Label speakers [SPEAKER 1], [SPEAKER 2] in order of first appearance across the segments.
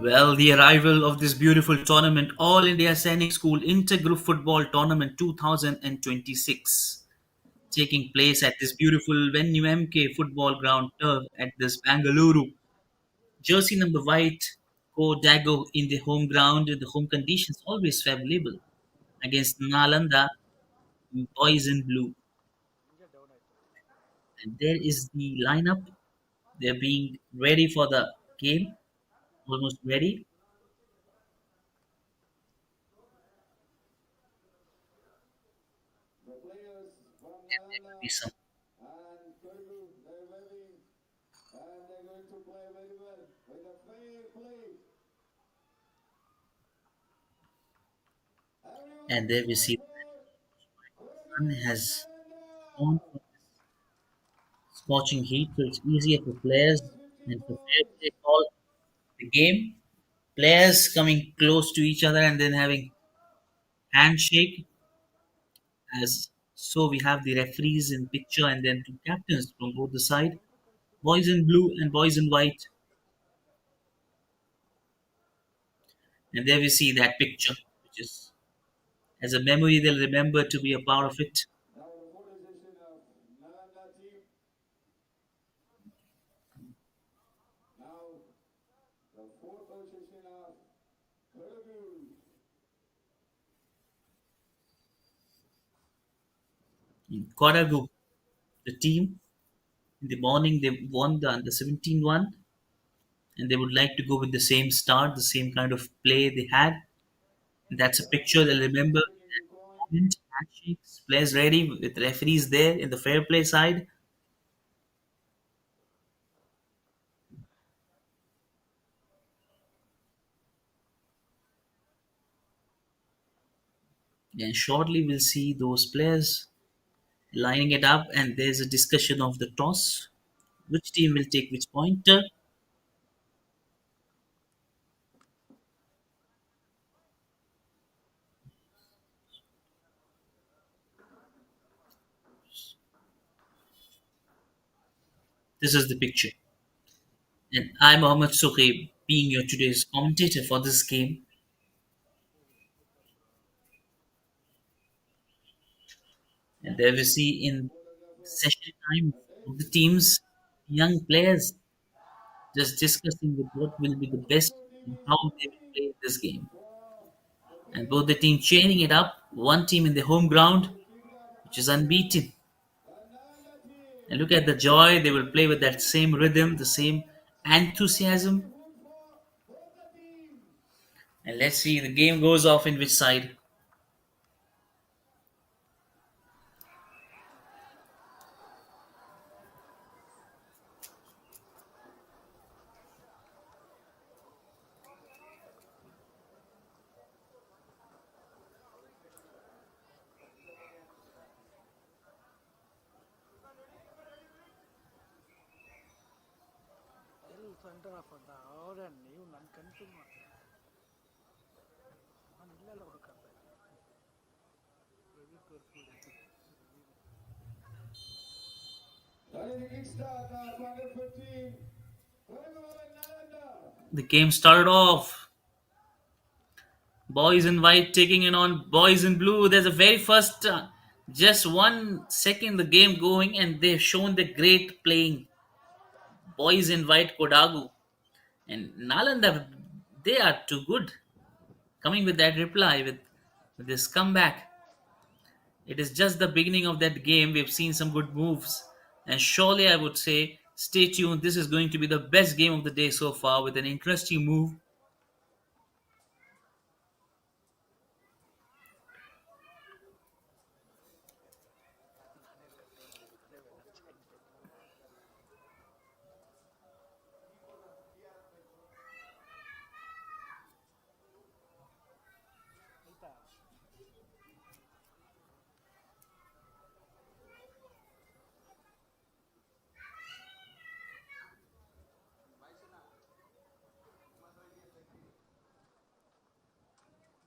[SPEAKER 1] Well, the arrival of this beautiful tournament, All India Sainik School Intergroup Football Tournament 2026, taking place at this beautiful venue MK football ground turf at this Bangalore. Jersey number white, Kodagu in the home ground, the home conditions always favorable against Nalanda, boys in blue. And there is the lineup. They're being ready for the game, almost ready.
[SPEAKER 2] The players from
[SPEAKER 1] There will be
[SPEAKER 2] Nalanda
[SPEAKER 1] some.
[SPEAKER 2] and Kodagu, they're waving and they're going to play very well with a fair play.
[SPEAKER 1] And
[SPEAKER 2] Everyone
[SPEAKER 1] there we
[SPEAKER 2] cheer
[SPEAKER 1] see
[SPEAKER 2] for
[SPEAKER 1] sun
[SPEAKER 2] Kodagu
[SPEAKER 1] has gone
[SPEAKER 2] Nalanda.
[SPEAKER 1] from scorching heat, so it's easier for players
[SPEAKER 2] Minus 50
[SPEAKER 1] and for fair
[SPEAKER 2] points.
[SPEAKER 1] play call the game. Players coming close to each other and then having handshake as so we have the referees in picture and then two captains from both the side, boys in blue and boys in white, and there we see that picture, which is as a memory they'll remember to be a part of it.
[SPEAKER 2] Now the motivation of Nalanda team. Now the fourth position of Kodagu.
[SPEAKER 1] In Kodagu, the team in the morning they won the under 17 one, and they would like to go with the same start, the same kind of play they had. And that's a
[SPEAKER 2] Now
[SPEAKER 1] picture they'll
[SPEAKER 2] the
[SPEAKER 1] remember.
[SPEAKER 2] Kodagu coin.
[SPEAKER 1] Moment, handshakes, players ready with referees there in the fair play side, and shortly we'll see those players lining it up, and there's a discussion of the toss. Which team will take which pointer? This is the picture. And I'm Mohammed Suhaib, being your today's commentator for this game. And there we see in
[SPEAKER 2] Photographers
[SPEAKER 1] session time
[SPEAKER 2] and
[SPEAKER 1] of the
[SPEAKER 2] then
[SPEAKER 1] teams, young players just discussing with what will be the best
[SPEAKER 2] Kodagu team
[SPEAKER 1] and
[SPEAKER 2] is
[SPEAKER 1] how they will
[SPEAKER 2] waiting
[SPEAKER 1] play this game.
[SPEAKER 2] for the
[SPEAKER 1] And both
[SPEAKER 2] players
[SPEAKER 1] the team chaining it up, one team in the home ground,
[SPEAKER 2] to keep it up
[SPEAKER 1] which is
[SPEAKER 2] action.
[SPEAKER 1] unbeaten.
[SPEAKER 2] The Nalanda
[SPEAKER 1] And
[SPEAKER 2] team.
[SPEAKER 1] look at the joy, they will play with that same rhythm, the same
[SPEAKER 2] Everybody
[SPEAKER 1] enthusiasm.
[SPEAKER 2] root for both the teams.
[SPEAKER 1] And let's see the game goes off in which side.
[SPEAKER 3] ಎಲ್ಲಿ centre of ಅಂತ ಅವರೇ ನೀವು ನನ್ನ confuse ಮಾಡ್ತೀರಾ ನಾನು ಇಲ್ಲೆಲ್ಲ ಹುಡುಕಂತ review ತೋರಿಸ್ಬಿಡಿ
[SPEAKER 2] 30 kickstart of under 15. Kodagu and Nalanda.
[SPEAKER 1] The game started off. Boys in white taking it on boys in blue. There's a very first, just 1 second the game going, and they've shown the great playing. Boys in white Kodagu and Nalanda, they are too good. Coming with that reply with this comeback. It is just the beginning of that game. We've seen some good moves. And surely I would say, stay tuned. This is going to be the best game of the day so far with an interesting move.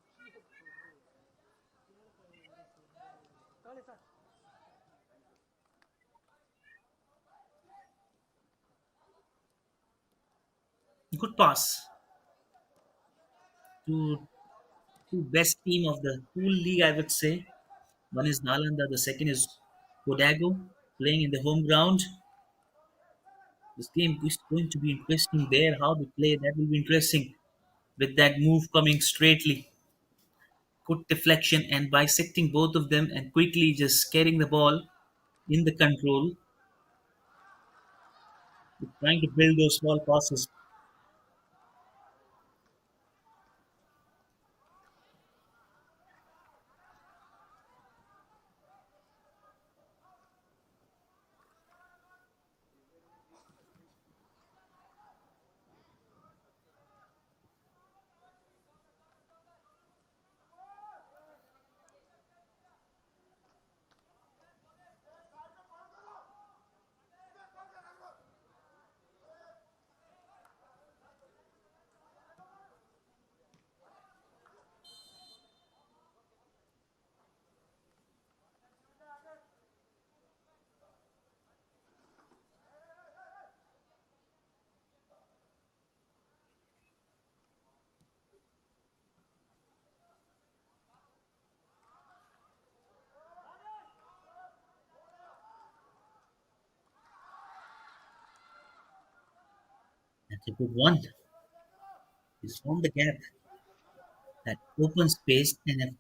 [SPEAKER 3] ನಾನೇ ಕತೆ ಅದೇ weather change ಆಯ್ತಾ ತಗೊಳ್ಳಿ sir
[SPEAKER 1] Good pass. Two best team of the whole league, I would say. One is Nalanda, the second is Kodagu, playing in the home ground. This game is going to be interesting there. How they play, that will be interesting. With that move coming straightly, good deflection and bisecting both of them and quickly just getting the ball in the control, trying to build those small passes. That's a good one. He's found the gap, that open space, and have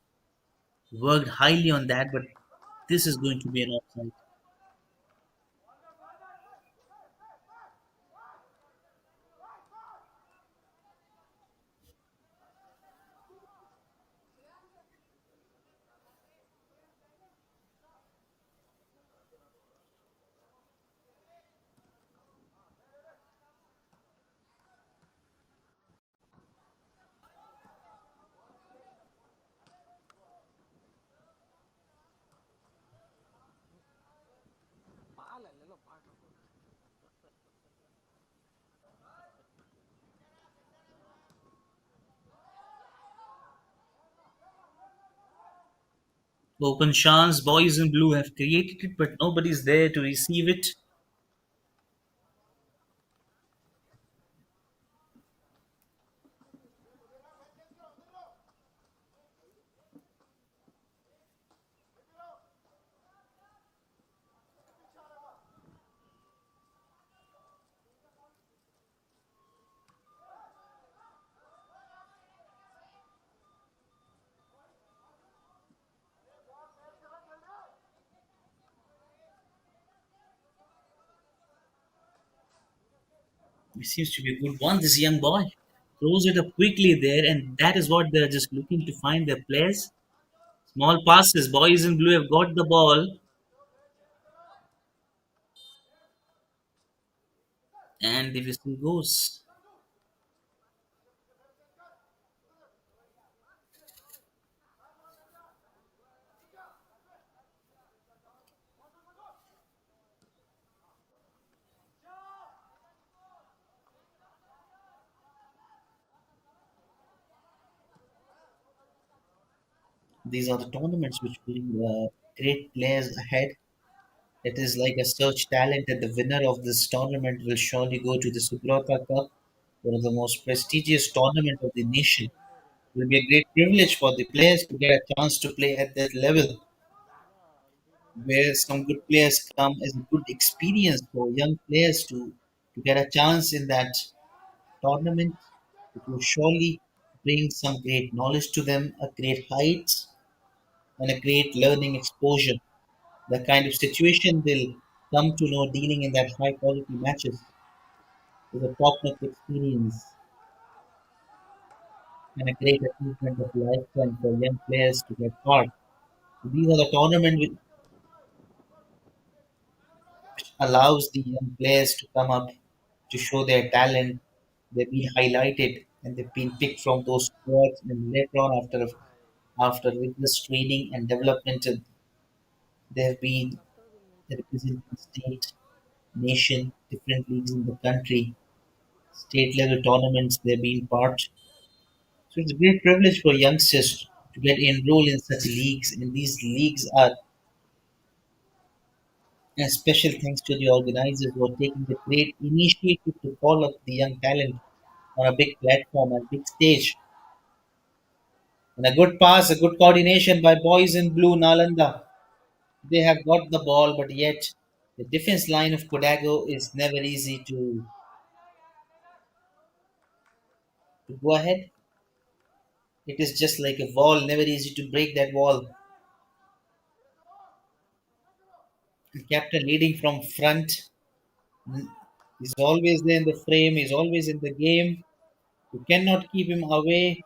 [SPEAKER 1] worked highly on that. But this is going to be an offside.
[SPEAKER 3] ಪಾಲಲ್ಲೆಲ್ಲ ಪಾಠ
[SPEAKER 1] Open chance, boys in blue have created it, but nobody's there to receive it. It seems to be a good one. This young boy throws it up quickly there, and that is what they're just looking to find their players. Small passes. Boys in blue have got the ball, and the whistle goes. These are the tournaments which bring great players ahead. It is like a search talent, and the winner of this tournament will surely go to the Subroto Cup, one of the most prestigious tournament of the nation. It will be a great privilege for the players to get a chance to play at that level, where some good players come as a good experience for young players to get a chance in that tournament. It will surely bring some great knowledge to them, a great heights, and a great learning exposure. The kind of situation they'll come to know dealing in that high quality matches is a top notch experience and a great achievement of a lifetime for young players to get part. So these are the tournament which allows the young players to come up to show their talent. They've been highlighted and they've been picked from those squads, and later on after rigorous training and development, they have been representing state, nation, different leagues in the country, state level tournaments they've been part. So it's a great privilege for youngsters to get enrolled in such leagues, and these leagues are a special thanks to the organizers who are taking the great initiative to call up the young talent on a big platform and big stage.
[SPEAKER 4] And a good pass, a good coordination by boys in blue Nalanda. They have got the ball, but yet the defense line of Kodagu is never easy to go ahead. It is just like a wall, never easy to break that wall. The captain leading from front. He's always there in the frame, he's always in the game. You cannot keep him away.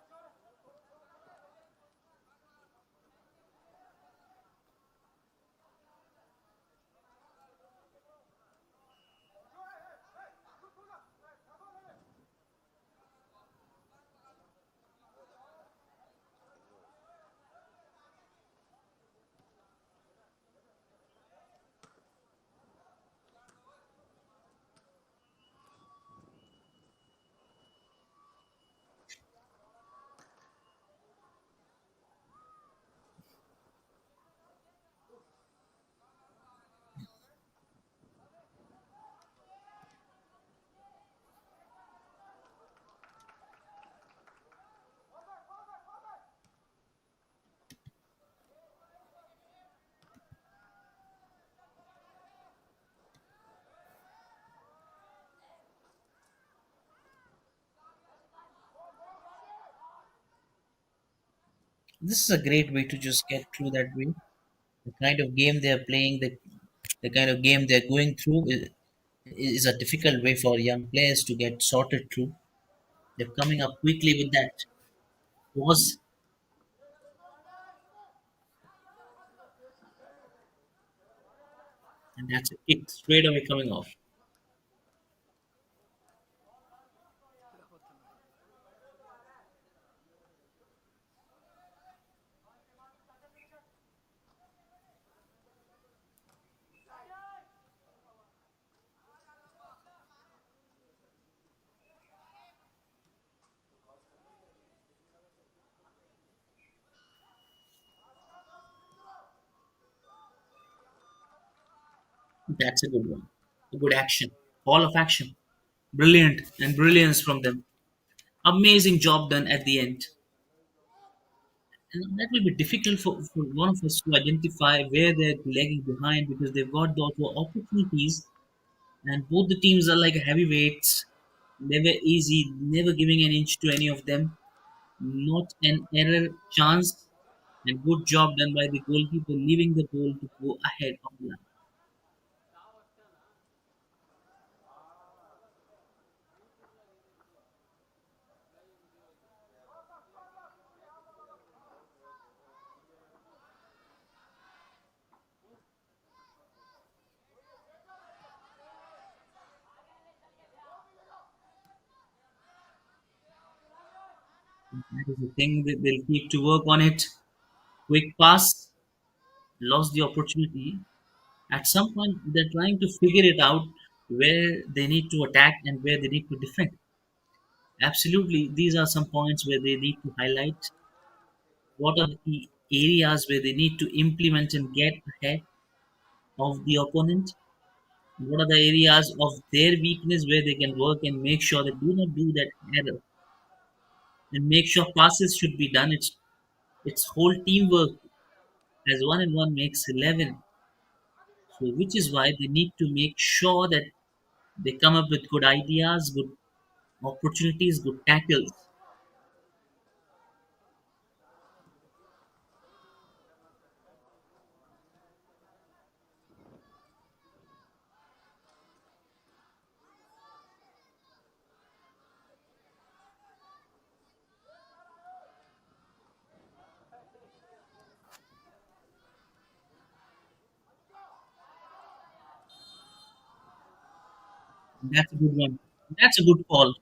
[SPEAKER 4] This is a great way to just get through that way. The kind of game they're playing, the kind of game they're going through is a difficult way for young players to get sorted through. They're coming up quickly with that pause, and that's a kick straight away coming off. That's a good one. A good action. Call of action. Brilliant and brilliance from them. Amazing job done at the end. And that will be difficult for one of us to identify where they're lagging behind because they've got those opportunities, and both the teams are like heavyweights. Never easy, never giving an inch to any of them. Not an error chance, and good job done by the goalkeeper leaving the goal to go ahead of the line. That is the thing that they'll keep to work on it. Quick pass, lost the opportunity. At some point, they're trying to figure it out where they need to attack and where they need to defend. Absolutely, these are some points where they need to highlight what are the areas where they need to implement and get ahead of the opponent. What are the areas of their weakness where they can work and make sure they do not do that error and make sure passes should be done. It's whole teamwork as one and one makes 11. So which is why they need to make sure that they come up with good ideas, good opportunities, good tackles. That's a good one. That's a good call.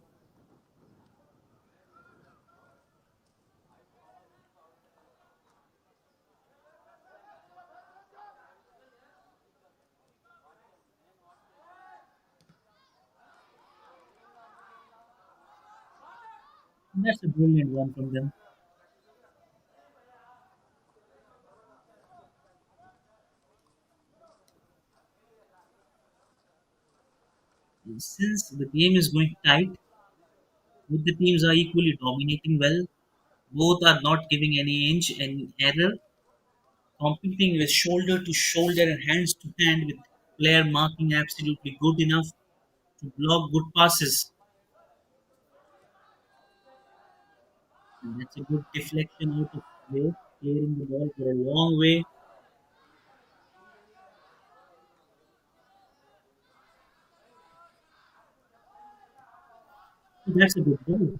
[SPEAKER 4] That's a brilliant one from them. Since the game is going tight, both the teams are equally dominating well. Both are not giving any inch any error, competing with shoulder to shoulder and hands to hand with player marking absolutely good enough to block good passes. And that's a good deflection out of way, clearing the ball for a long way. So that's a good ball.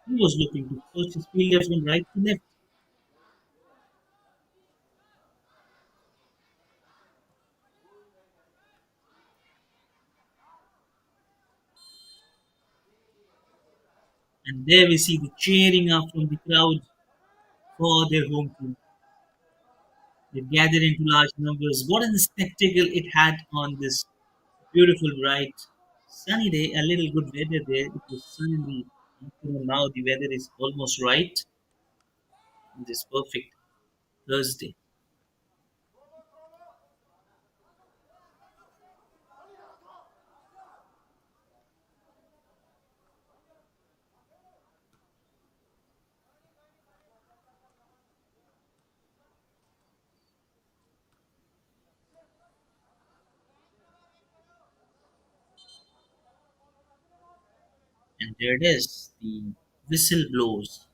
[SPEAKER 4] He was looking to search his fielder from right to left. And there we see the cheering up from the crowd for their home team. They gathered into large numbers. What a spectacle it had on this beautiful, bright, sunny day. A little good weather there. It was sunny in the afternoon. Now the weather is almost right. It is perfect. Thursday. And there it is. The whistle blows.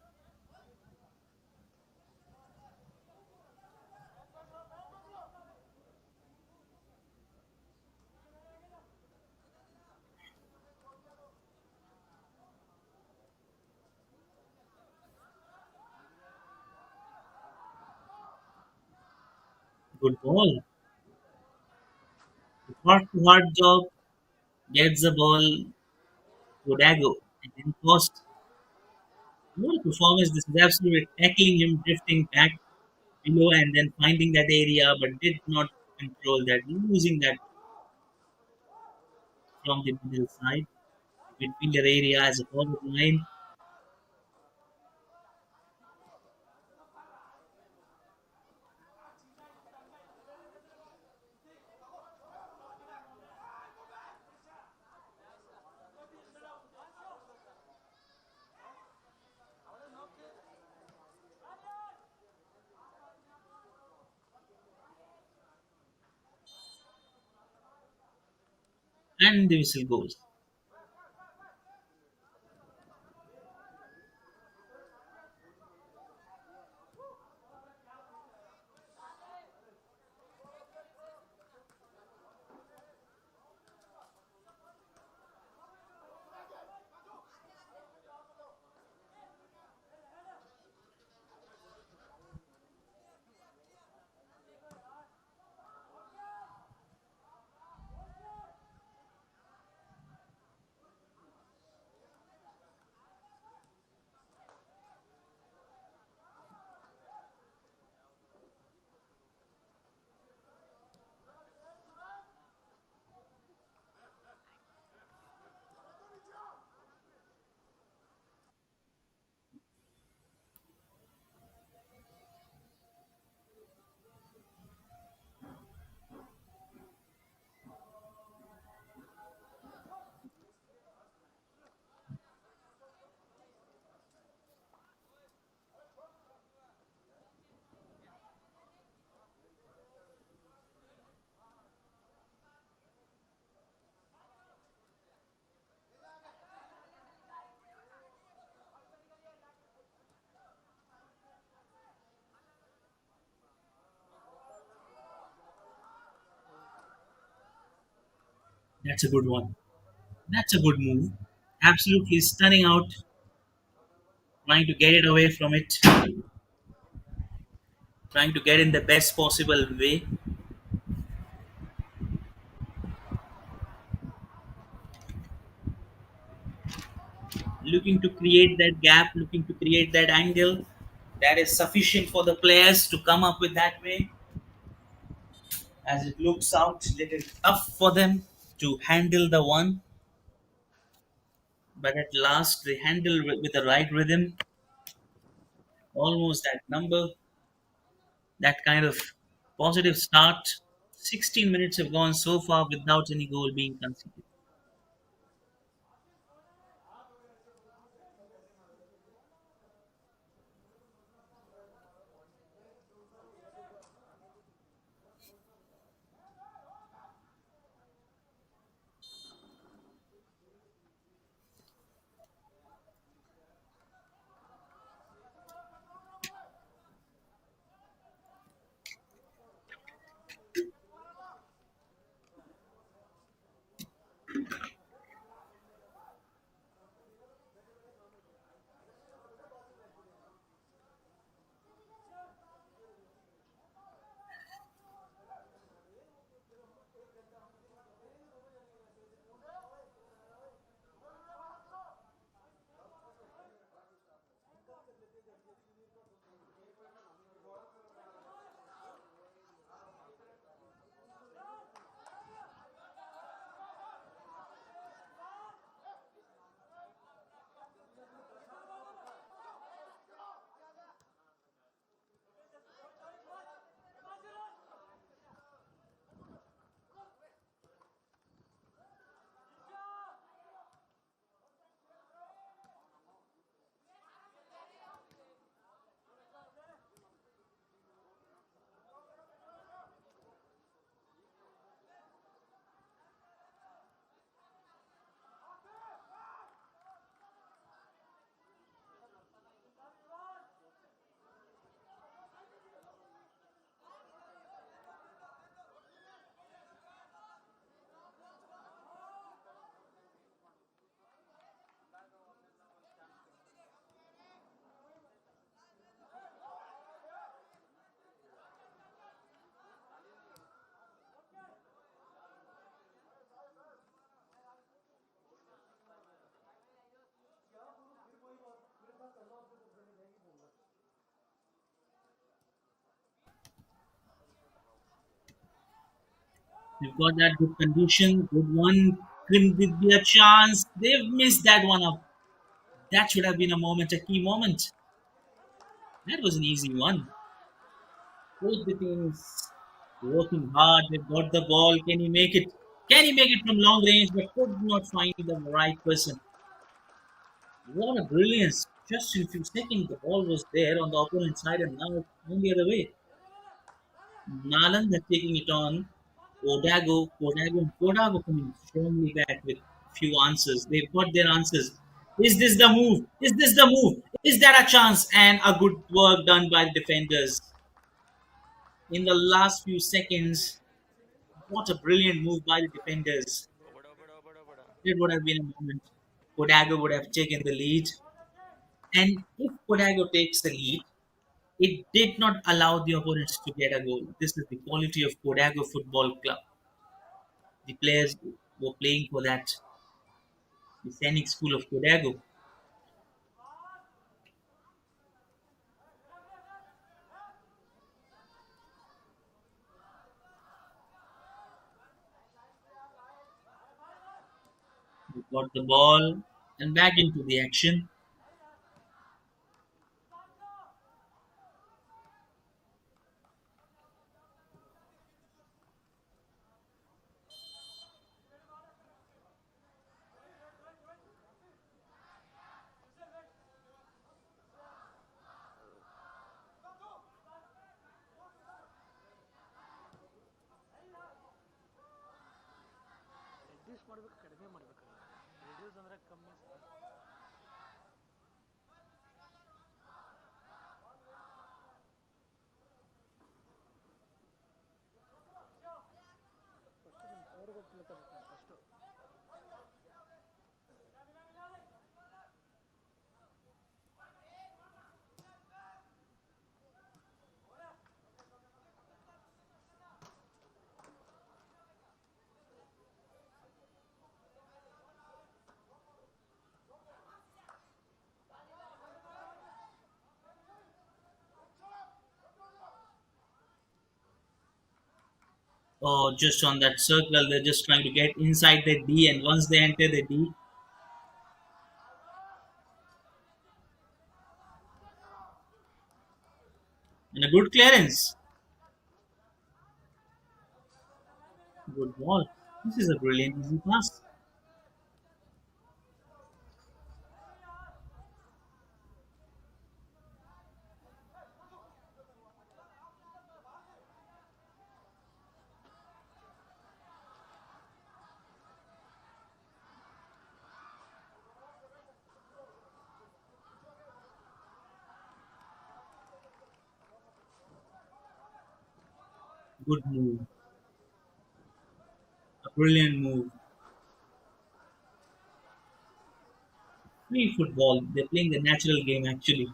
[SPEAKER 4] Good ball. The heart to heart job gets the ball. Kodagu. It didn't cost. What a performance. This is absolutely tackling him, drifting back below and then finding that area, but did not control that, losing that from the middle side, midfielder area as a forward line. And the whistle goes. That's a good one. That's a good move. Absolutely stunning out, trying to get it away from it, trying to get in the best possible way, looking to create that gap, looking to create that angle that is sufficient for the players to come up with that way, as it looks out little tough for them to handle the one, but at last they handle with the right rhythm, almost that number, that kind of positive start. 16 minutes have gone so far without any goal being conceded. They've got that good condition, good one. Couldn't it be a chance? They've missed that one up. That should have been a moment, a key moment. That was an easy one. Both the teams working hard. They've got the ball. Can he make it? Can he make it from long range? But could not find the right person. What a brilliance! Just in a few seconds, the ball was there on the opponent side, and now it's going the other way. Nalanda taking it on. Kodagu coming strongly back with few answers. They've got their answers. Is this the move? Is this the move? Is that a chance? And a good work done by the defenders. In the last few seconds, what a brilliant move by the defenders. It would have been a moment. Kodagu would have taken the lead. And if Kodagu takes the lead, it did not allow the opponents to get a goal. This is the quality of Kodagu Football Club. The players were playing for that, the Sainik school of Kodagu. They got the ball and back into the action.
[SPEAKER 3] Reduce ಮಾಡ್ಬೇಕು ಕಡಿಮೆ ಮಾಡ್ಬೇಕಲ್ಲ. Reduce ಅಂದ್ರೆ ಕಮ್ಮಿ sir. First ನಿಮ್ಮ ಅವ್ರಿಗೆ ತಿಳ್ಕೊಬೇಕು first.
[SPEAKER 4] Or just on that circle, they're just trying to get inside the D, and once they enter the D, and a good clearance, good ball. This is a brilliant easy pass. Good move, a brilliant move. Free football. They're playing the natural game actually.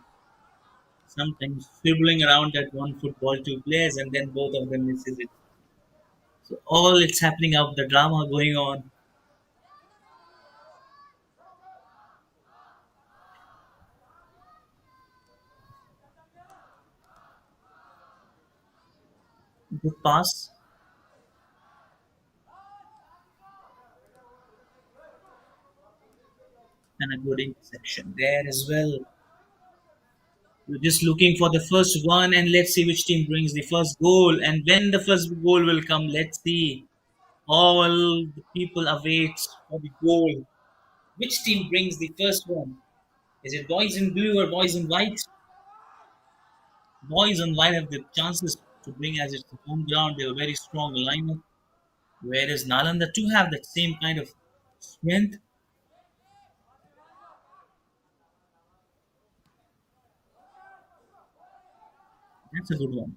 [SPEAKER 4] Sometimes dribbling around that one football, two players, and then both of them misses it. So all it's happening out, the drama going on. Good pass and a good interception there as well. We're just looking for the first one, and let's see which team brings the first goal. And when the first goal will come, let's see. All the people await for the goal. Which team brings the first one? Is it boys in blue or boys in white? Boys in white have the chances to bring as its home ground. They're a very strong lineup. Whereas Nalanda too have that same kind of strength. That's a good one.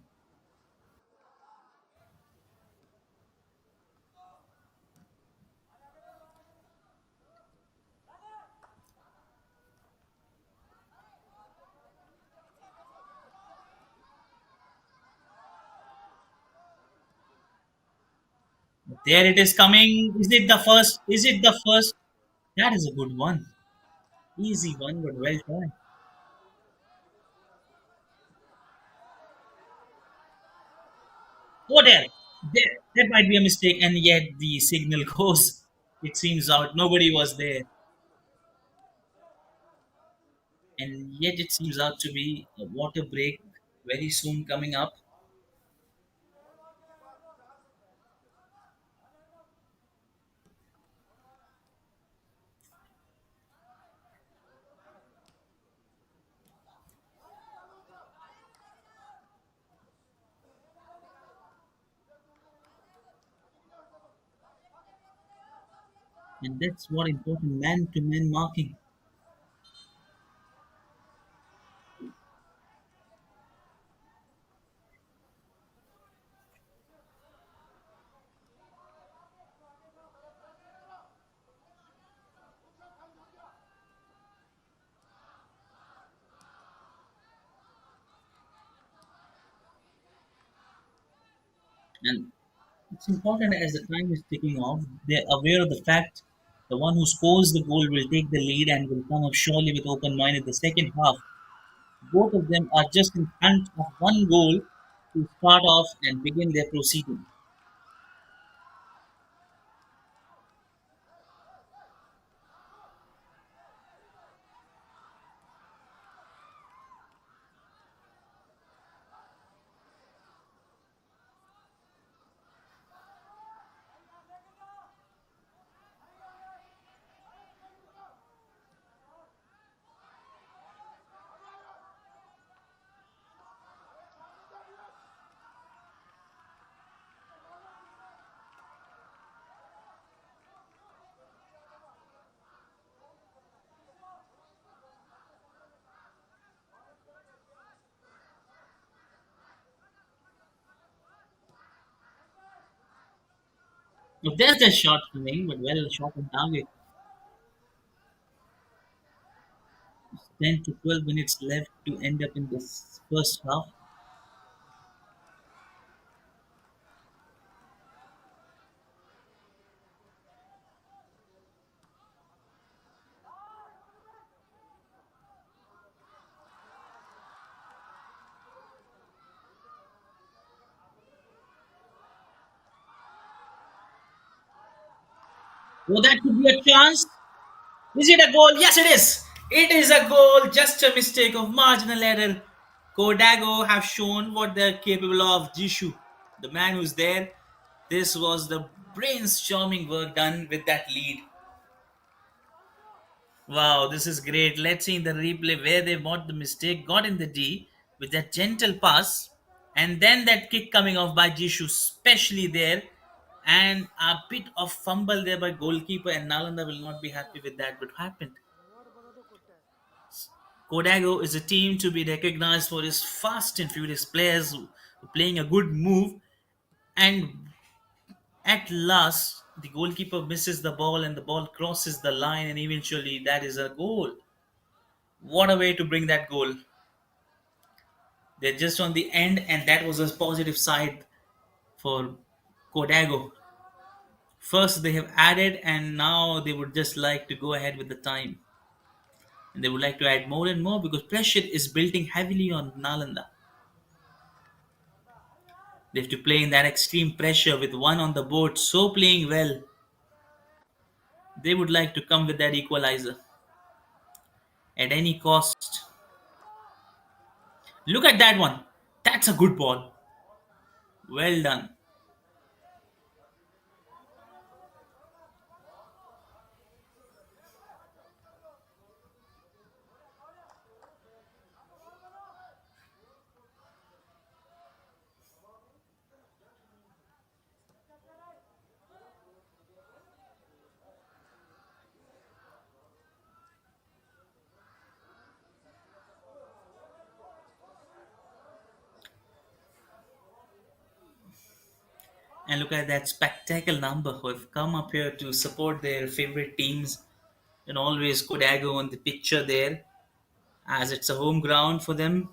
[SPEAKER 4] There it is coming. Is it the first? Is it the first? That is a good one. Easy one, but well done. Oh, there. There might be a mistake, and yet the signal goes. It seems out. Nobody was there, and yet it seems out to be a water break very soon coming up. And that's what important, man to man marking. And it's important as the time is ticking off, they're aware of the fact the one who scores the goal will take the lead and will come up surely with open mind in the second half. Both of them are just in front of one goal to start off and begin their proceeding. Now there's the shot coming, but well shot on target. 10 to 12 minutes left to end up in this first half. Oh, that could be a chance. Is it a goal? Yes, it is. It is a goal. Just a mistake of marginal error. Kodago have shown what they're capable of. Jishu, the man who's there. This was the brainstorming work done with that lead. Wow, this is great. Let's see in the replay where they bought the mistake, got in the D with that gentle pass, and then that kick coming off by Jishu, especially there, and a bit of fumble there by goalkeeper, and Nalanda will not be happy with that. But what happened?
[SPEAKER 3] ಮೂವತ್ತು ಬಂದದ್ದು ಕೊಟ್ಟೆ.
[SPEAKER 4] Kodago is a team to be recognized for its fast and furious players playing a good move, and at last the goalkeeper misses the ball and the ball crosses the line, and eventually that is a goal. What a way to bring that goal! They're just on the end, and that was a positive side for Kodago. First, they have added, and now they would just like to go ahead with the time. And they would like to add more and more because pressure is building heavily on Nalanda. They have to play in that extreme pressure with one on the board, so playing well. They would like to come with that equalizer at any cost. Look at that one. That's a good ball. Well done. And look at that spectacle number who have come up here to support their favorite teams. And always Kodago on the picture there, as it's a home ground for them.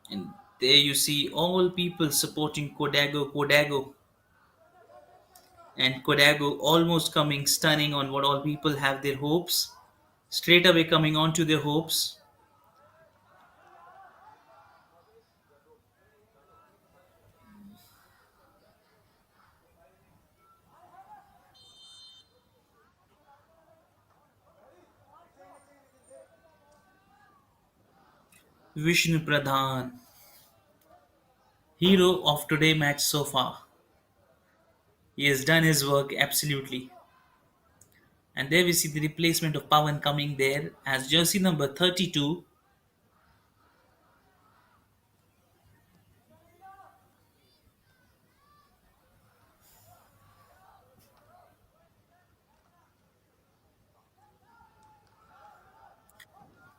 [SPEAKER 4] And there you see all people supporting Kodago, Kodago. And Kodagu almost coming stunning on what all people have their hopes, straight away coming on to their hopes. Vishnu Pradhan, hero of today match so far. He has done his work absolutely. And there we see the replacement of Pawan coming there as jersey number 32.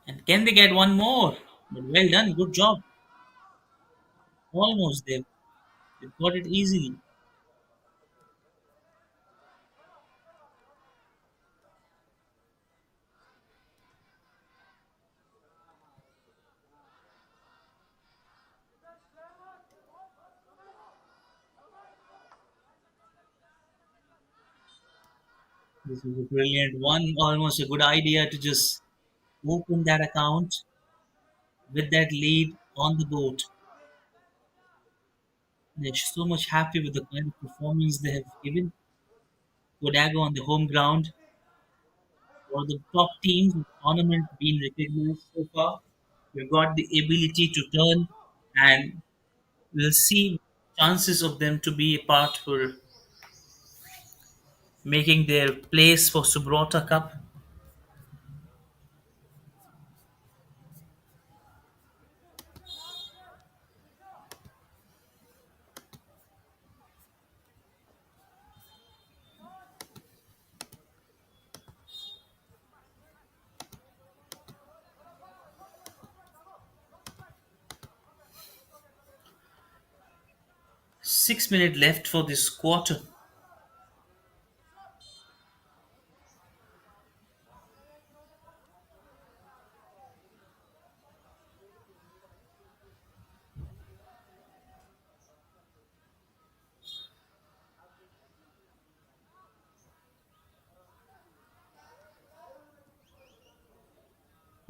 [SPEAKER 4] And can they get one more? But well done, good job. Almost there. They got it easily. This is a brilliant one, almost a good idea to just open that account with that lead on the boat. They're so much happy with the kind of performance they have given. Kodago on the home ground, one of the top teams in the tournament being recognized so far. We've got the ability to turn, and we'll see chances of them to be a part for making their place for Subroto Cup. 6 minutes left for this quarter.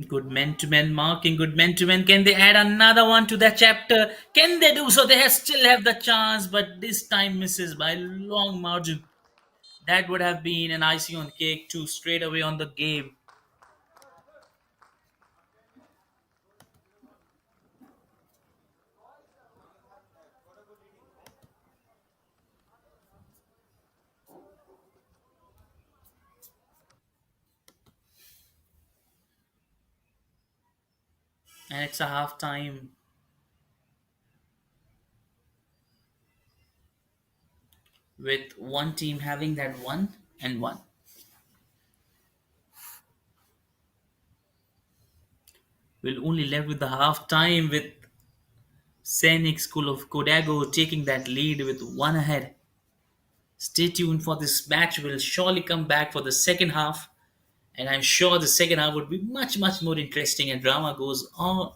[SPEAKER 4] Good men to men marking, good men to men. Can they add another one to that chapter? Can they do so? They still have the chance, but this time misses by a long margin. That would have been an icing on cake too, straight away on the game. And it's a half time with one team having that 1-1. We're only left with the half time with Sainik School of Kodagu taking that lead with one ahead. Stay tuned for this match. We'll surely come back for the second half, and I'm sure the second half would be much, much more interesting and drama goes on.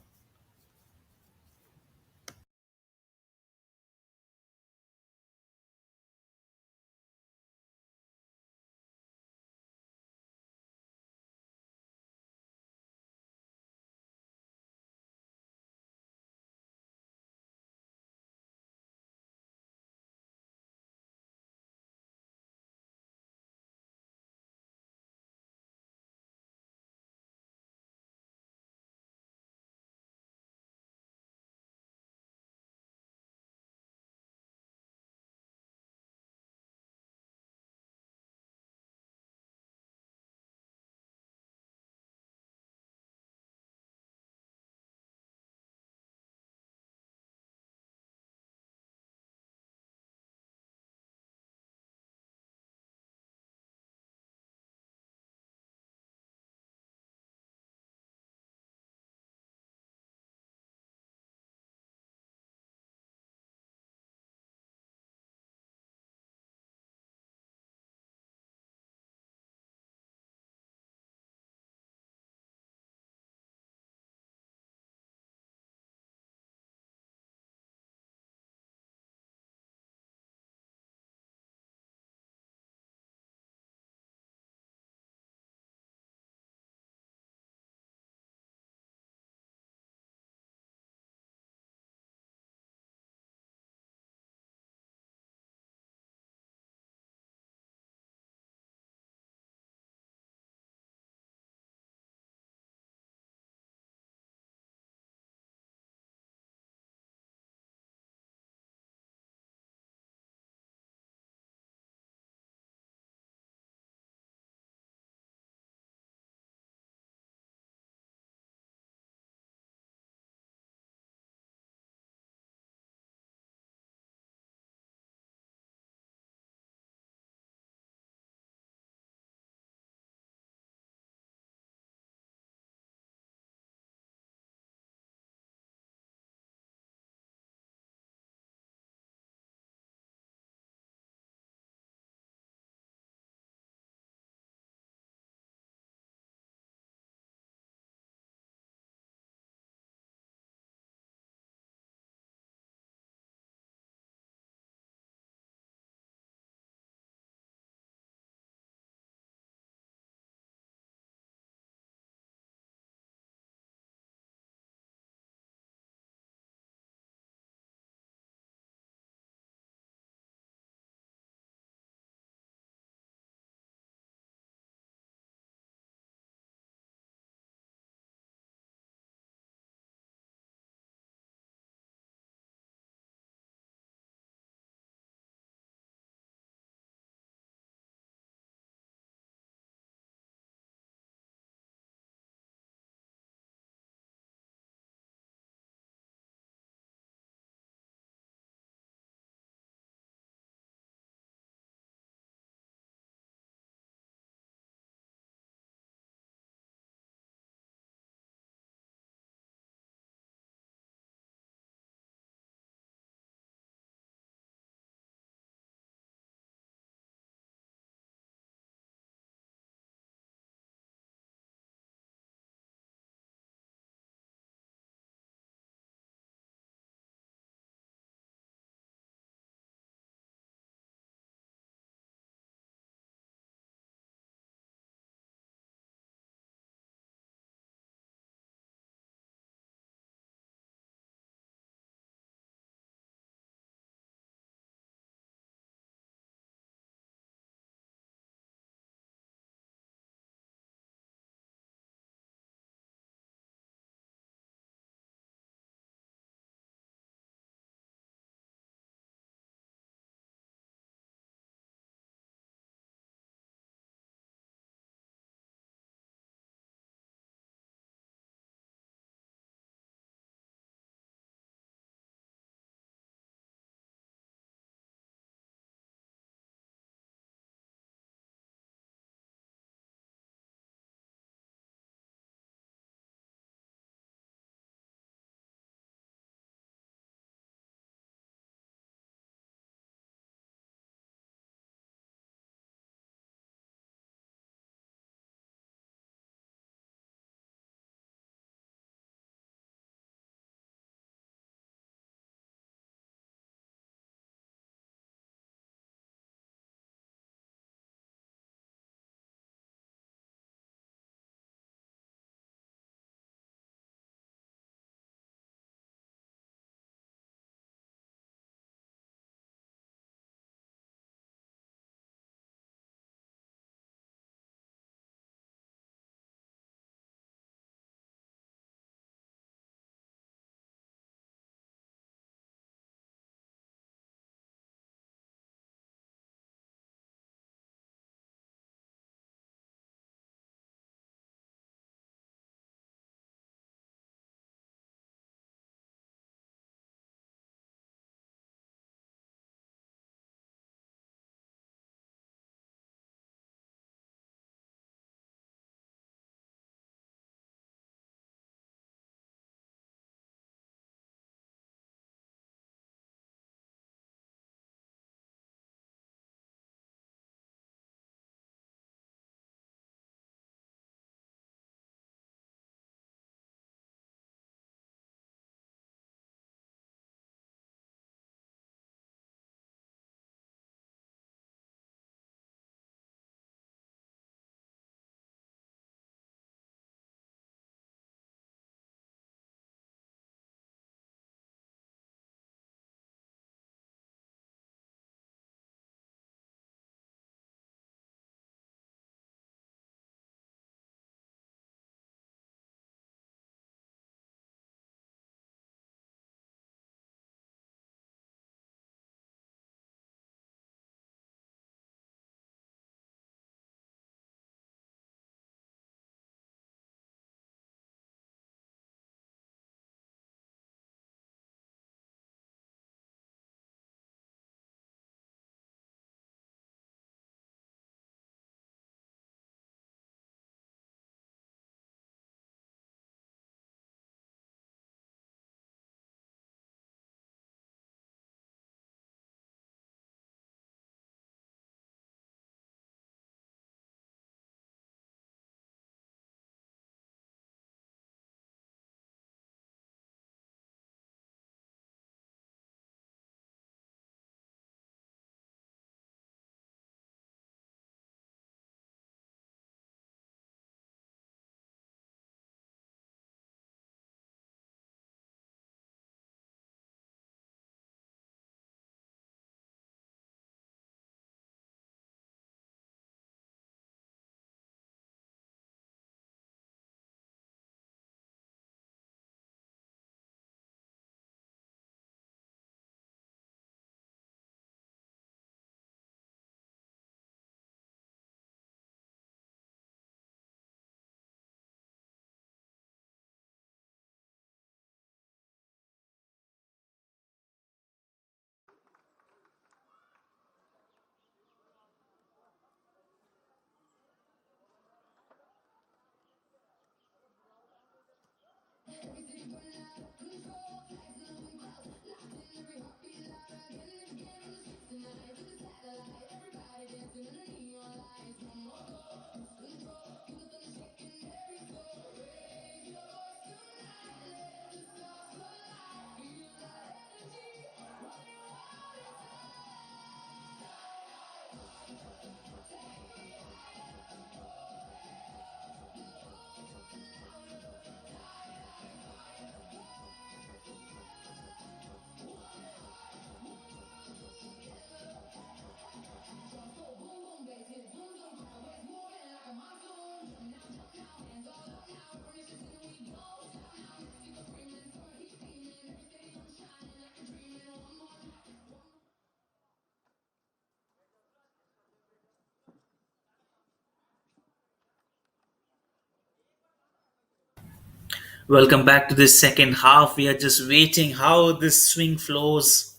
[SPEAKER 4] Welcome back to this second half. We are just waiting how this swing flows.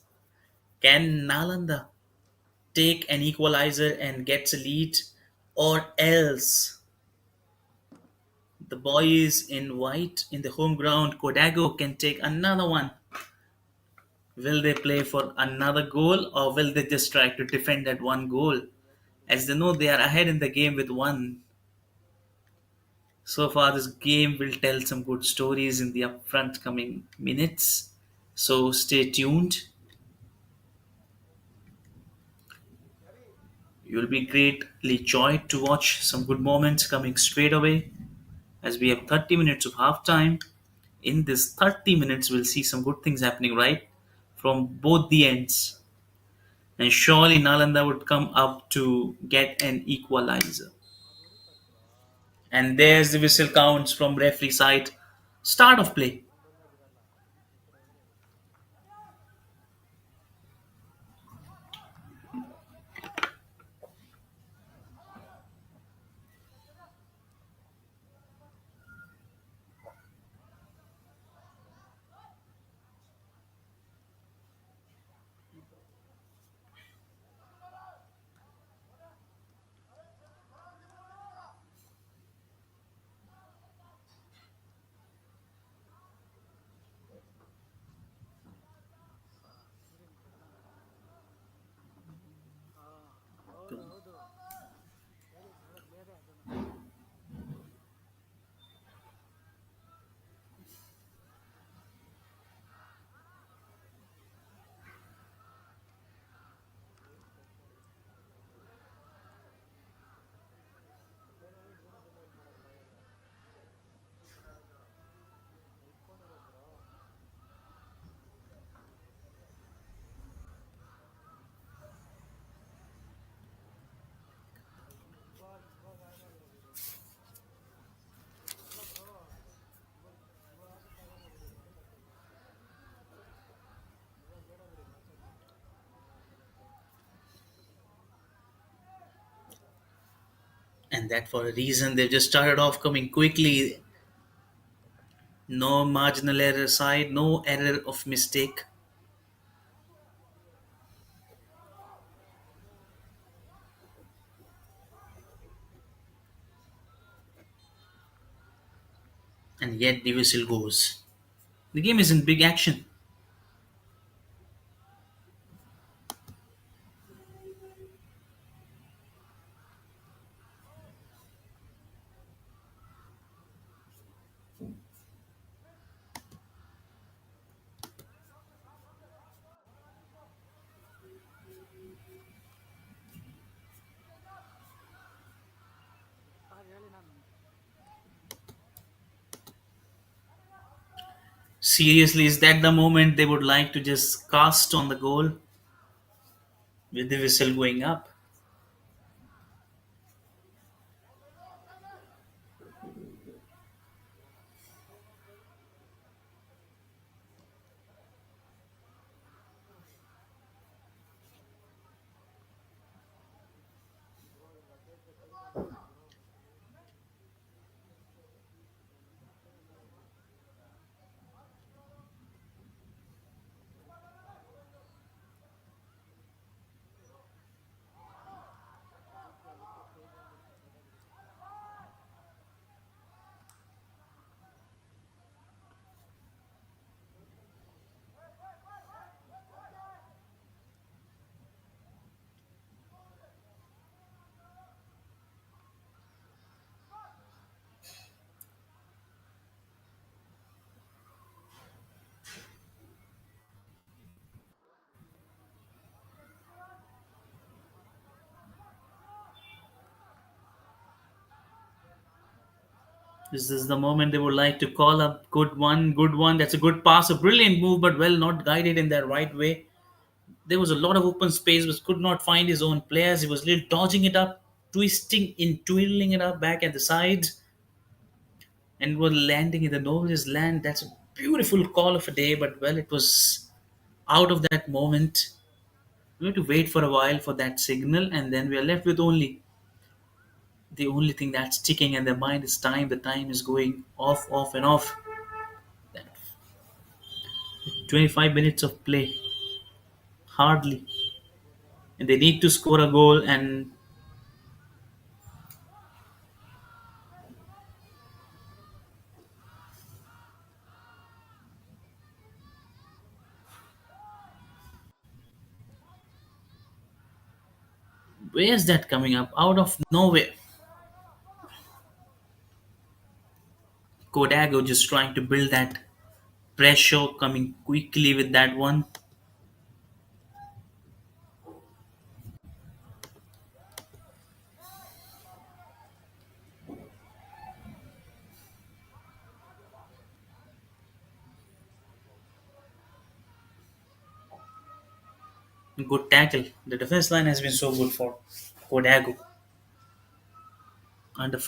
[SPEAKER 4] Can Nalanda take an equalizer and gets a lead, or else the boys in white in the home ground Kodagu can take another one? Will they play for another goal, or will they just try to defend that one goal? As they know they are ahead in the game with one. So far, this game will tell some good stories in the upfront coming minutes. So stay tuned. You'll be greatly joyed to watch some good moments coming straight away as we have 30 minutes of halftime. In this 30 minutes, we'll see some good things happening right from both the ends. And surely Nalanda would come up to get an equalizer. And there's the whistle counts from referee side. Start of play.
[SPEAKER 3] ಹೌದು ಹೌದು ಹೇಳಿ ನೋಡಕ್ ಬೇಗ ಅದನ್ನು. ಇಟ್ಕೊಂಡಿರೋದು bro. ಇವಾಗ ಆಗಲ್ಲ ಬಿಡಿ. ಅಲ್ಲ ಬ್ರೋ, ಇವಾಗ ಆಗೋಕ್ಕಾಗಲ್ಲ ಬಿಡಿ, ಲೇಟ್ ಆಗ್ತದೆ. ಇವಾಗ ಬೇಡ ಬಿಡಿ ಮ್ಯಾಚ್ ಆಡೋದು.
[SPEAKER 4] And that for a reason they've just started off coming quickly. No marginal error side, no error of mistake. And yet the whistle goes. The game is in big action.
[SPEAKER 3] Sir ಹೇಳಿ ನಾನು.
[SPEAKER 4] Seriously, is that the moment they would like to just cast on the goal with the whistle going up?
[SPEAKER 3] ಇವಾಗ luggage tight ಆಗ್ತದೆ bro.
[SPEAKER 4] This is the moment they would like to call up. Good one, good one. That's a good pass, a brilliant move, but well not guided in that right way. There was a lot of open space, but could not find his own players. He was little dodging it up, twisting in, twirling it up back at the sides, and was landing in the nobody's land. That's a beautiful call of a day, but well, it was out of that moment. We have to wait for a while for that signal, and then we are left with only the only thing that's ticking, and the mind is time. The time is going off, off, and off. That 25 minutes of play, hardly, and they need to score a goal. And where's that coming up? Out of nowhere. Kodagu just trying to build that pressure, coming quickly with that one. Good tackle. The defense line has been so good for Kodagu. Under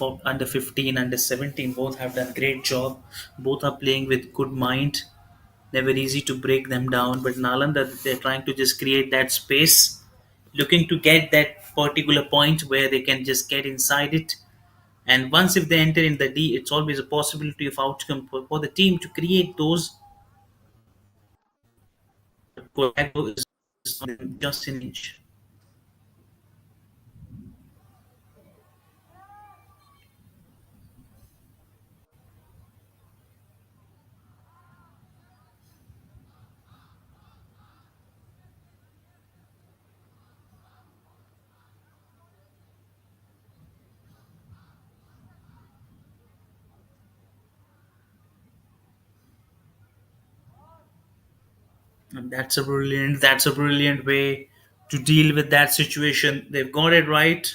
[SPEAKER 4] 15, under 17, both have done great job. Both are playing with good mind. Never easy to break them down. But Nalanda, they're trying to just create that space, looking to get that particular point where they can just get inside it. And once if they enter in the D, it's always a possibility of outcome for the team to create those. Kodagu is just an inch. And that's a brilliant way to deal with that situation. They've got it right.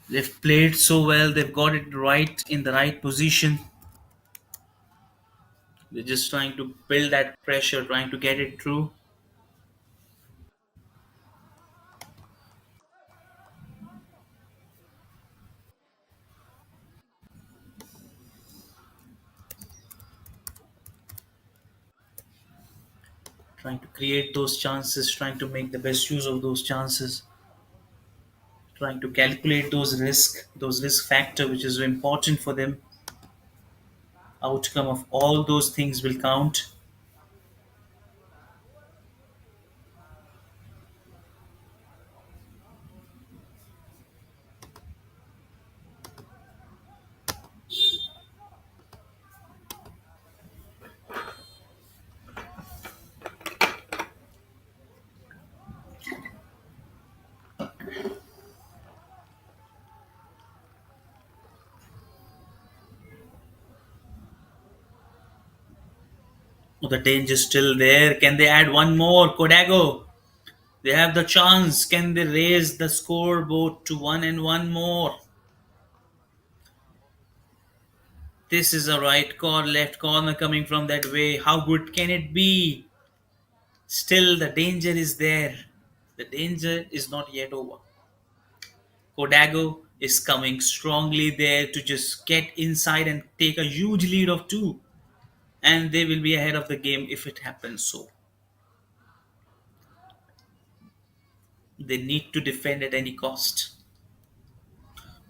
[SPEAKER 4] They've played so well. They've got it right in the right position. They're just trying to build that pressure, trying to get it through, trying to create those chances, trying to make the best use of those chances, trying to calculate those risk factor, which is important for them. Outcome of all those things will count. The danger still there. Can they add one more? Kodago. They have the chance. Can they raise the scoreboard to one and one more? This is a right corner, left corner coming from that way. How good can it be? Still, the danger is there. The danger is not yet over. Kodago is coming strongly there to just get inside and take a huge lead of two. And they will be ahead of the game if it happens so. They need to defend at any cost.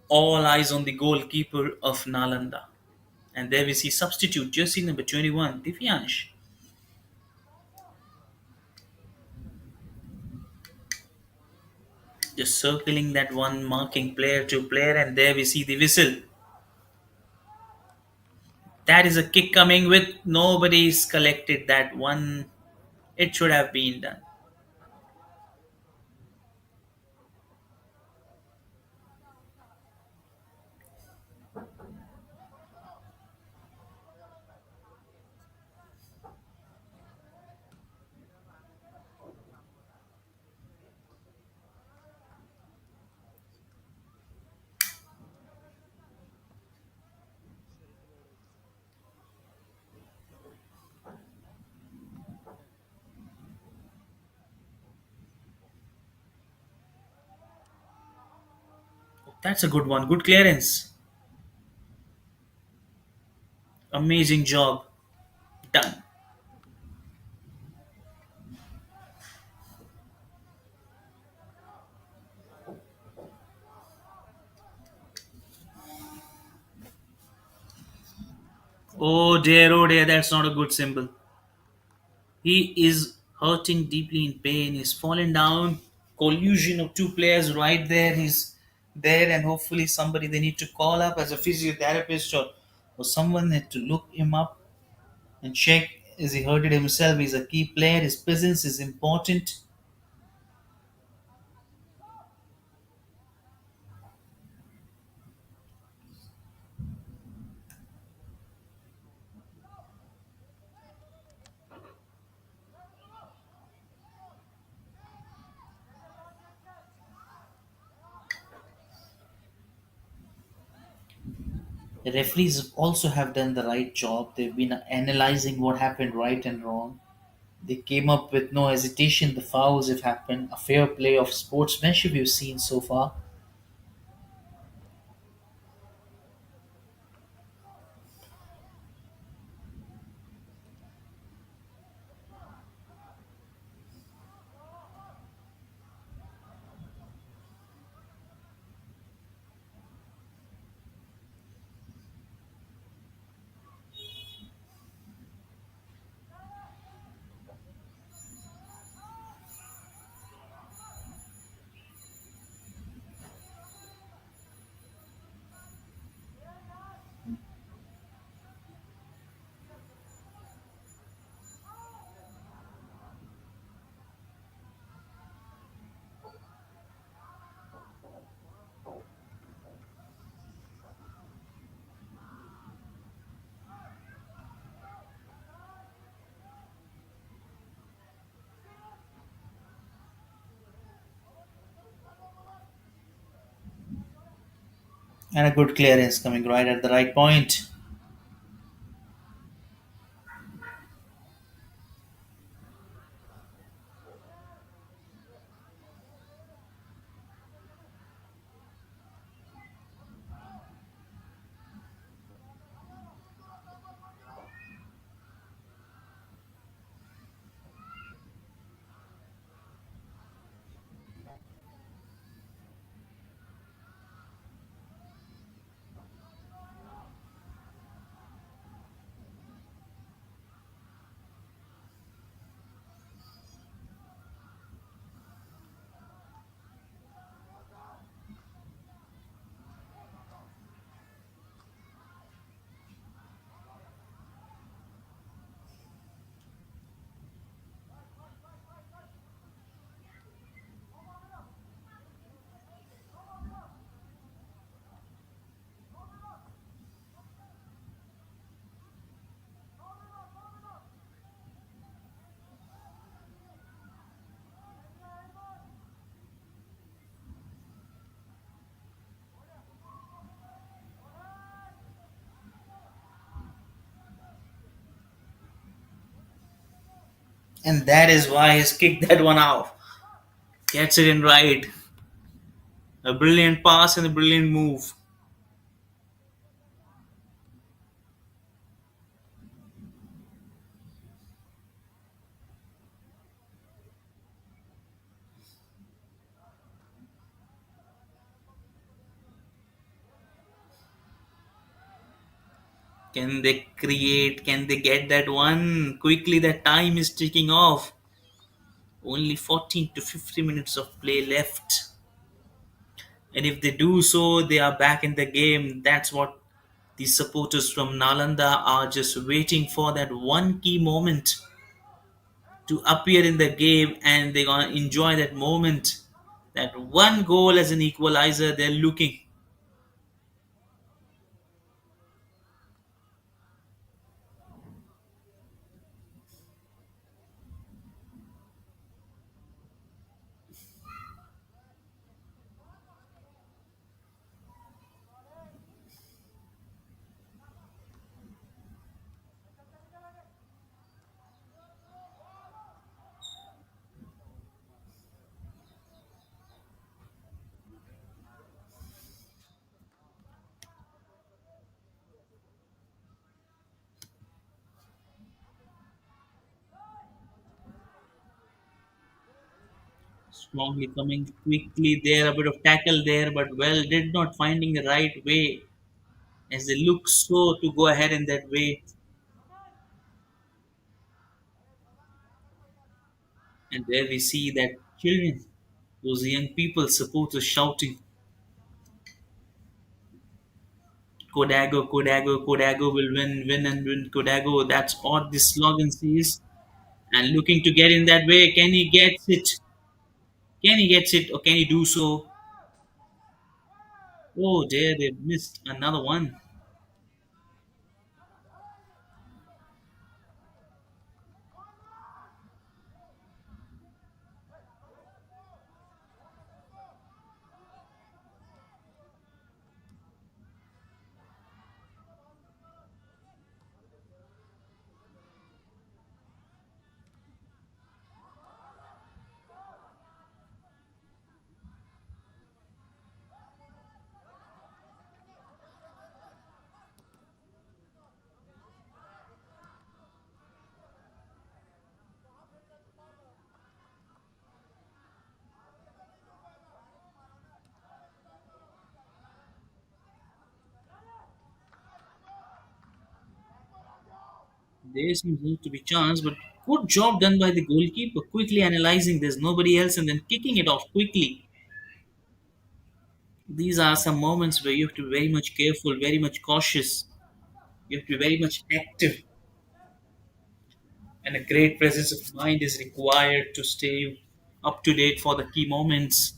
[SPEAKER 4] All eyes on the goalkeeper of Nalanda. And there we see substitute, jersey number 21, Divyansh. Just circling that one, marking player to player, and there we see the whistle. That is a kick coming with nobody's collected that one. It should have been done. That's a good one. Good clearance. Amazing job. Done. Oh dear, that's not a good symbol. He is hurting deeply in pain. He's fallen down. Collusion of two players right there. He's there, and hopefully somebody they need to call up as a physiotherapist or someone had to look him up and check. Is he hurted himself? He's a key player. His presence is important. The referees also have done the right job. They've been analyzing what happened right and wrong. They came up with no hesitation. The fouls have happened. A fair play of sportsmanship we've seen so far. And a good clearance coming right at the right point. And that is why he's kicked that one out. Gets it in right. A brilliant pass and a brilliant move. Can they create? Can they get that one? Quickly, that time is ticking off. Only 14 to 50 minutes of play left. And if they do so, they are back in the game. That's what the supporters from Nalanda are just waiting for, that one key moment to appear in the game, and they're gonna enjoy that moment. That one goal as an equalizer, they're looking. Strongly coming quickly there, a bit of tackle there, but well, did not finding the right way as they look so to go ahead in that way. And there we see that children, those young people, supporters shouting, Kodago, Kodago, Kodago will win, win and win Kodago. That's what this slogan says. And looking to get in that way, can he get it? Can he get it or can he do so? Oh dear, they missed another one. There seems to be chance, but good job done by the goalkeeper, quickly analyzing there's nobody else and then kicking it off quickly. These are some moments where you have to be very much careful, very much cautious. You have to be very much active, and a great presence of mind is required to stay up to date for the key moments.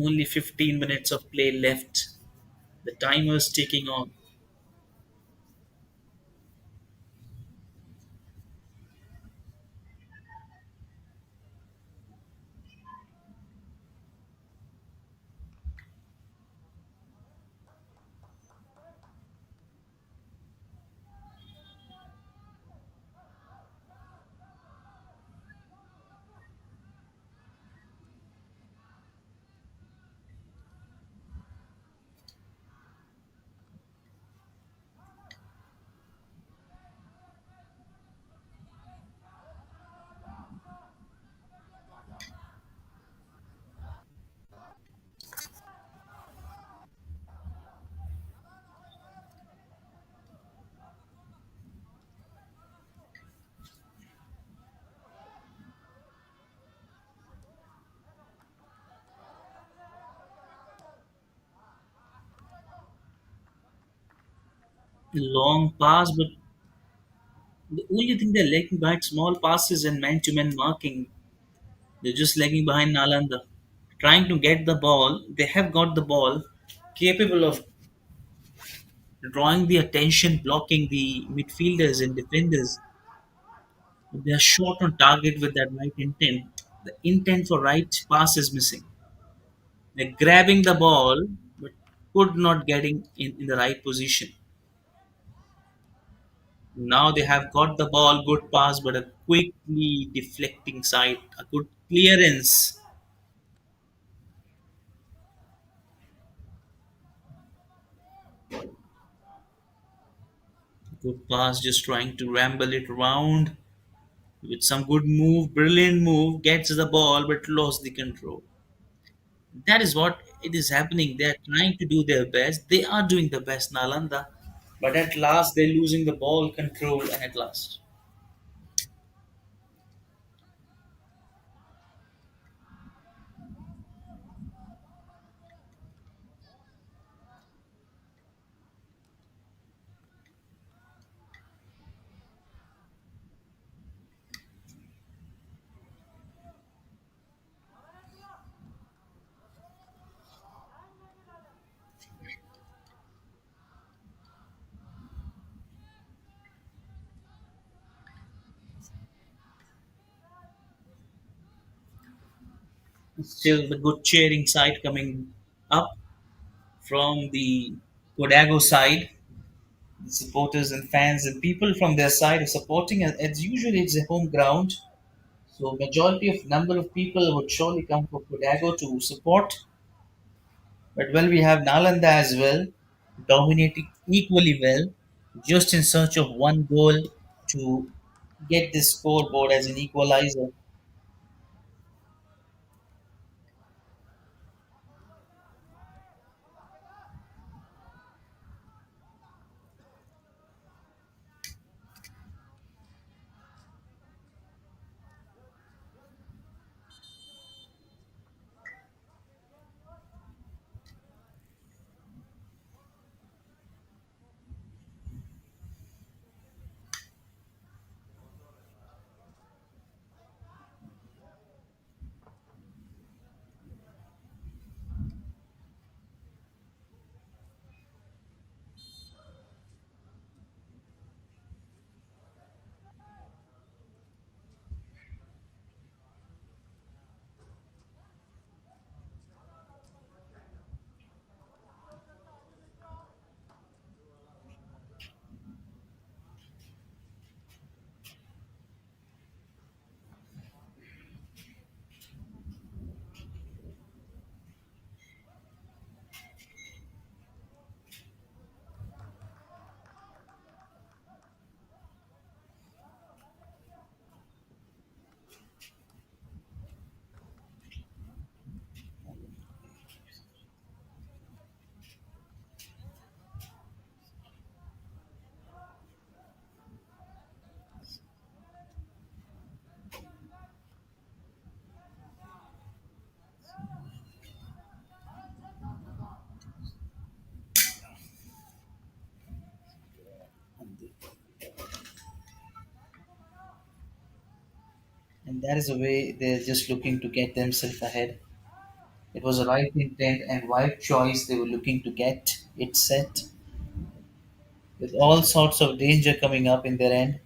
[SPEAKER 4] Only 15 minutes of play left. The timer's ticking on. Long pass, but the only thing they're lagging behind small passes and man-to-man marking. They're just lagging behind Nalanda. Trying to get the ball, they have got the ball, capable of drawing the attention, blocking the midfielders and defenders. But they are short on target with that right intent. The intent for right pass is missing. They're grabbing the ball, but could not getting in the right position. Now they have got the ball, good pass, but a quickly deflecting side, a good clearance. Good pass, just trying to ramble it around with some good move, brilliant move, gets the ball but lost the control. That is what it is happening. They are trying to do their best. They are doing the best, Nalanda, but at last they're losing the ball control, and at last. Still, the good cheering side coming up from the Kodago side. The supporters and fans and people from their side are supporting. As usually, it's a home ground, so majority of number of people would surely come for Kodago to support. But well, we have Nalanda as well, dominating equally well, just in search of one goal to get this scoreboard as an equalizer. And that is the way they're just looking to get themselves ahead. It was a right intent and right choice they were looking to get it set with all sorts of danger coming up in their end.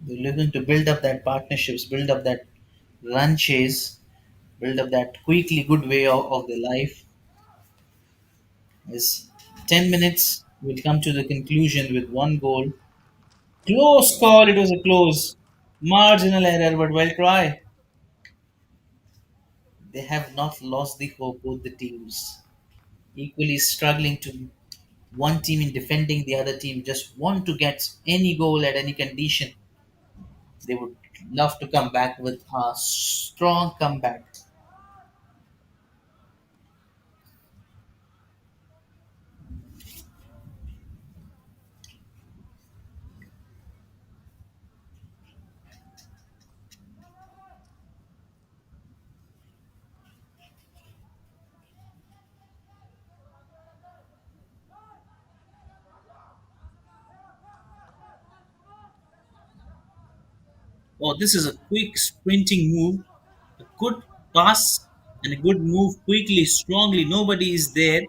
[SPEAKER 4] They're looking to build up that partnerships, build up that run chase, build up that quickly good way of their life. As 10 minutes will come to the conclusion with one goal. Close call, it was a close. Marginal error, but well try. They have not lost the hope, both the teams. Equally struggling to one team in defending, the other team just want to get any goal at any condition. They would love to come back with a strong comeback. Oh, this is a quick sprinting move, a good pass, and a good move quickly, strongly. Nobody is there.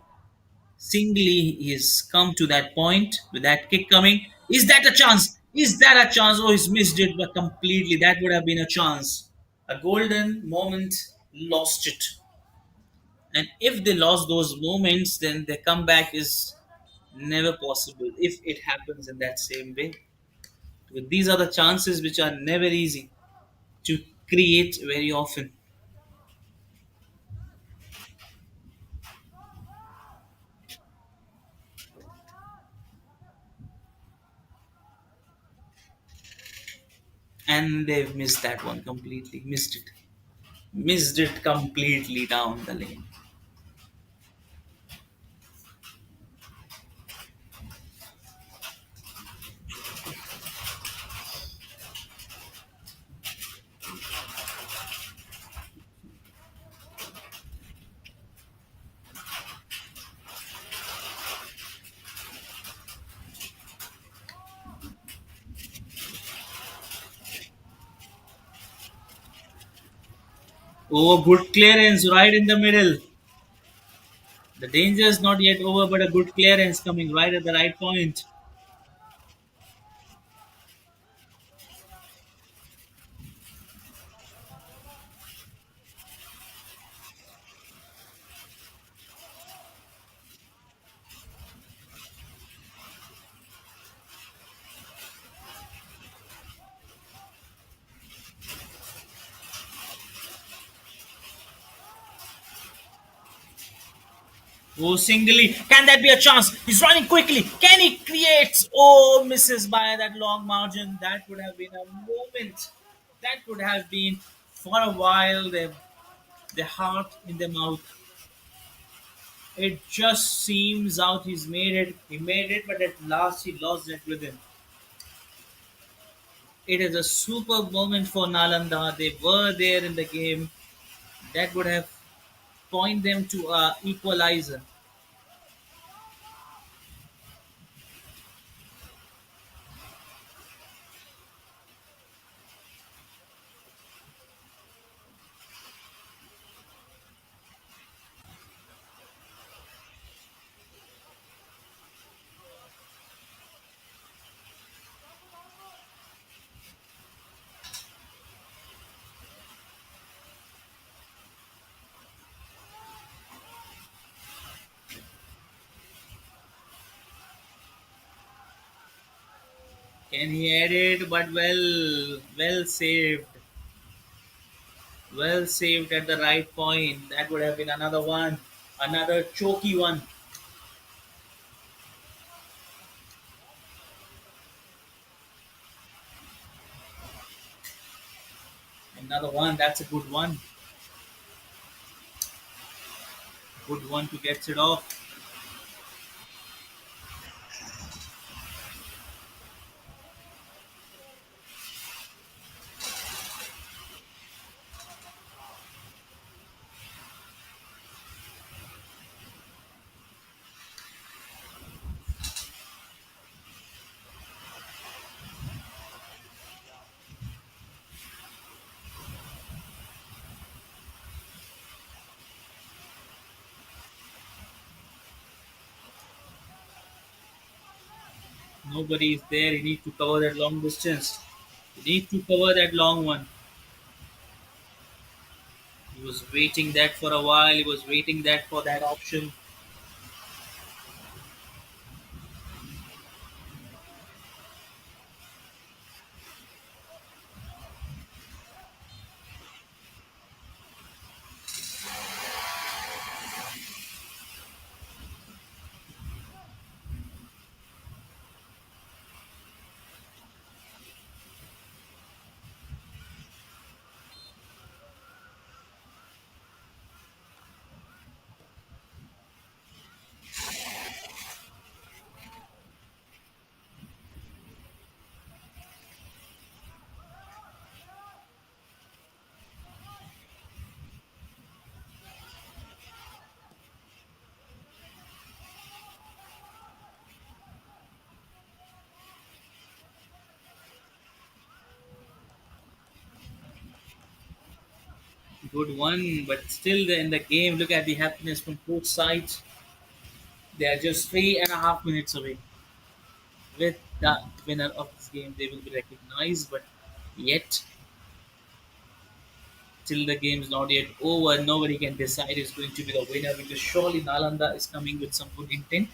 [SPEAKER 4] Singly, he has come to that point with that kick coming. Is that a chance? Is that a chance? Oh, he's missed it, but completely. That would have been a chance. A golden moment, lost it. And if they lost those moments, then their comeback is never possible if it happens in that same way. But these are the chances which are never easy to create very often. And they've missed that one completely. Missed it. Missed it completely down the lane. Oh, good clearance right in the middle. The danger is not yet over, but a good clearance coming right at the right point. Oh, singly. Can that be a chance? He's running quickly. Can he create? Oh, misses by that long margin. That would have been a moment. That would have been for a while their heart in their mouth. It just seems out he's made it. He made it, but at last he lost it with him. It is a super moment for Nalanda. They were there in the game. That would have point them to a equalizer. Can he add it? But well saved. Well saved at the right point. That would have been another one. Another choky one. Another one. That's a good one. Good one to get it off. Nobody is there. You need to cover that long distance. You need to cover that long one. He was waiting that for a while. He was waiting that for that option. Good one, but still in the game, look at the happiness from both sides. They are just 3.5 minutes away. With the winner of this game, they will be recognized, but yet, till the game is not yet over, nobody can decide who's going to be the winner because surely Nalanda is coming with some good intent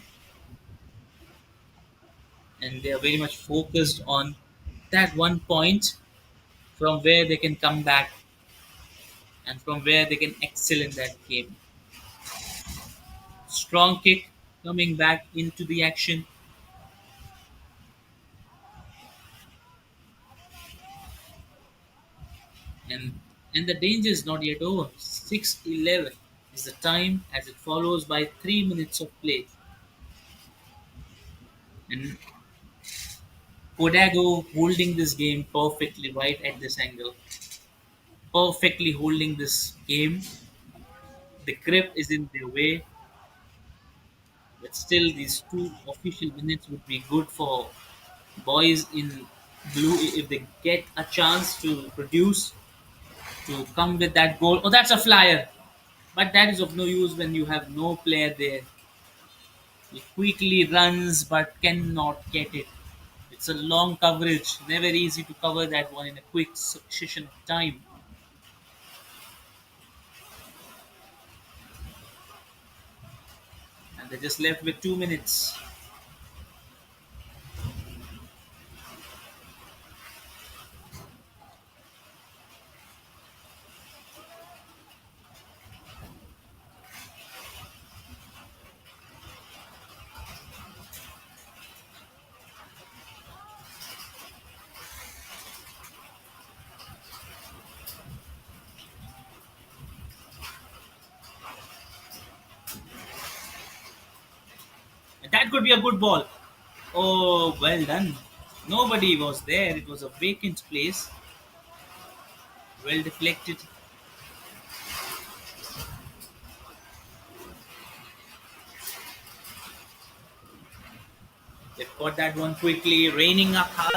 [SPEAKER 4] and they are very much focused on that one point from where they can come back and from where they can excel in that game. Strong kick coming back into the action, and the danger is not yet over. 6:11 is the time as it follows by 3 minutes of play, and Kodagu holding this game perfectly right at this angle, perfectly holding this game. The grip is in their way, but still these two official minutes would be good for boys in blue if they get a chance to produce to come with that goal. Oh, that's a flyer, but that is of no use when you have no player there. He quickly runs but cannot get it. It's a long coverage, never easy to cover that one in a quick succession of time, and they're just left with 2 minutes. And that could be a good ball. Oh, well done. Nobody was there. It was a vacant place. Well deflected. They caught that one quickly, raining up high.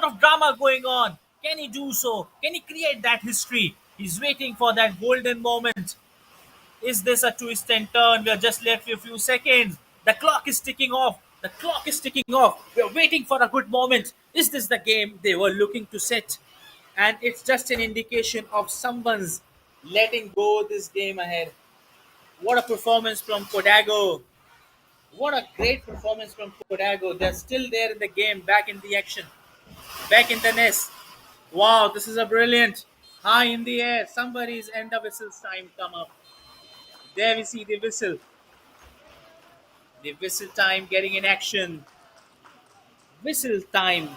[SPEAKER 5] lot of drama going on. Can he do so? Can he create that history? He's waiting for that golden moment. Is this a twist and turn? We are just left with a few seconds. The clock is ticking off. The clock is ticking off. We are waiting for a good moment. Is this the game they were looking to set? And it's just an indication of someone's letting go this game ahead. What a performance from Kodago. What a great performance from Kodago. They're still there in the game, back in the action, back in the nest. Wow, this is a brilliant. High in the air. Somebody's end the whistle's time come up. There we see the whistle. The whistle time getting in action. Whistle time.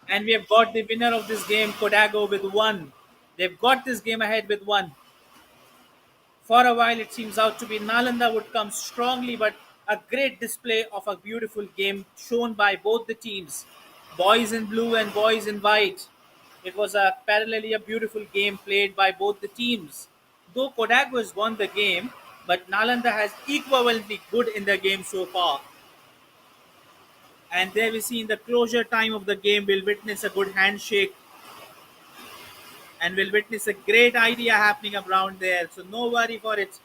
[SPEAKER 5] And we have got the winner of this game, Kodago, with one. They've got this game ahead with one. For a while, it seems out to be Nalanda would come strongly, but a great display of a beautiful game shown by both the teams, boys in blue and boys in white. It was a parallelly a beautiful game played by both the teams. Though Kodagu has won the game, but Nalanda has equivalently good in the game so far. And there we see in the closure time of the game, we'll witness a good handshake and we'll witness a great idea happening around there. So no worry for it.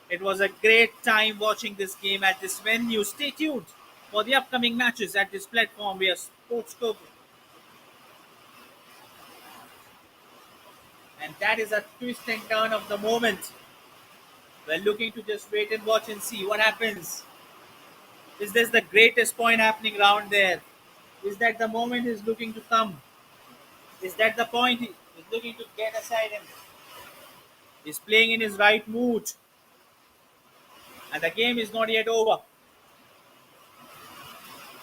[SPEAKER 5] It was a great time watching this game at this venue. Stay tuned for the upcoming matches at this platform where Sports Cook. And that is a twist and turn of the moment. We're looking to just wait and watch and see what happens. Is this the greatest point happening around there? Is that the moment is looking to come? Is that the point he is looking to get aside him? He's playing in his right mood. And the game is not yet over.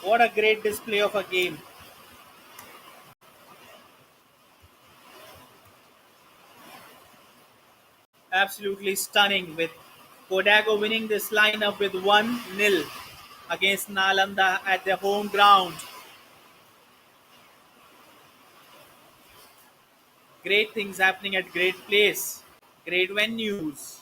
[SPEAKER 5] What a great display of a game. Absolutely stunning with Kodago winning this lineup with 1-0 against Nalanda at their home ground. Great things happening at great place, great venues.